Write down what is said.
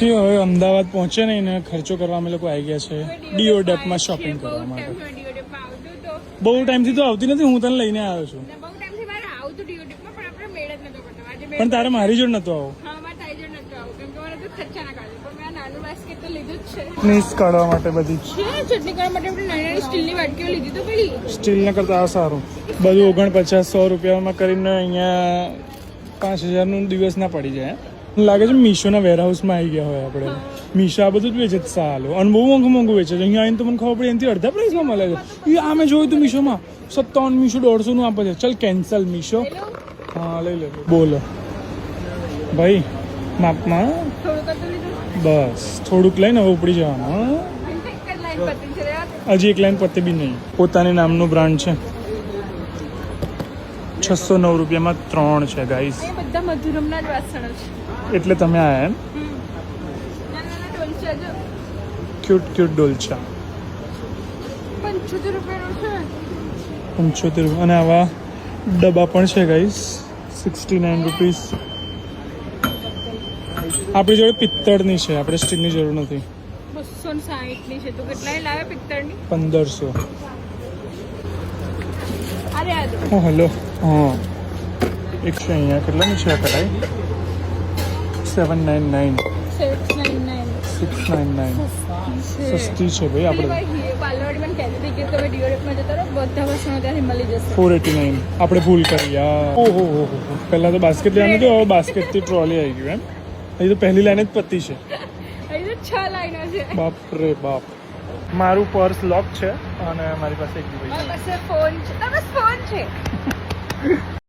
હવે અમદાવાદ પહોંચે નહીં ને ખર્ચો કરવા અમે લોકો આવી ગયા છે ડીઓડેપમાં શોપિંગ કરવા માટે. બહુ ટાઈમથી તો આવતી નથી, હું તને લઈને આવ્યો છું. પણ તારે મારી જોડે નતો આવો. મિસ કાઢવા માટે બધી સ્ટીલ ને કરતા આ સારું. બધું 49-100 રૂપિયામાં કરીને અહીંયા 5000 દિવસ ના પડી જાય. લાગે છે મીશોના વેરહાઉસમાં આવી ગયા હોય આપણે. મીશો આ બધું જ વેચે છે સારું, અને બહુ મોંઘું વેચે છે. અહીંયા આવીને તો મને ખબર પડી એનાથી અડધા પ્રાઇસમાં મળે છે. એ આ મેં જોયું હતું મીશોમાં 57, મીશો 150 આપે છે. ચાલ કેન્સલ મીશો. હા લઈ લે. બોલો ભાઈ માપમાં બસ થોડુંક લઈને હવે ઉપડી જવાનું. હજી એક લાઈન પતે બી નહીં. પોતાની નામનું બ્રાન્ડ છે. 609 રૂપિયામાં 3 છે ગાઈસ. એટલે તમે આયા એમ. ક્યુટ ડોલચા 75 રૂપિયા. અને આવા ડબ્બા પણ છે ગાઈસ 69 રૂપીસ. આપણી જોડે પિત્તળની છે, આપણે સ્ટીલની જરૂર નથી. 260 છે. તો કેટલાની લાવે પિત્તળની? 1500. અરે આ દો. હેલો. હા એક છે અહીંયા. કેટલાની છે આ કઢાઈ? 799. 699. સસ્તી છે ભાઈ. આપણે 489. આપણે ભૂલ કરી યાર. ઓહો પહેલા તો બાસ્કેટ લેવાનું હતું, હવે બાસ્કેટથી ટ્રોલી આવી ગયું એમ. અહીં તો પહેલી લાઈન જ પતી છે. બાપ રે બાપ. મારું પર્સ લોક છે અને મારી પાસે એક ફોન છે.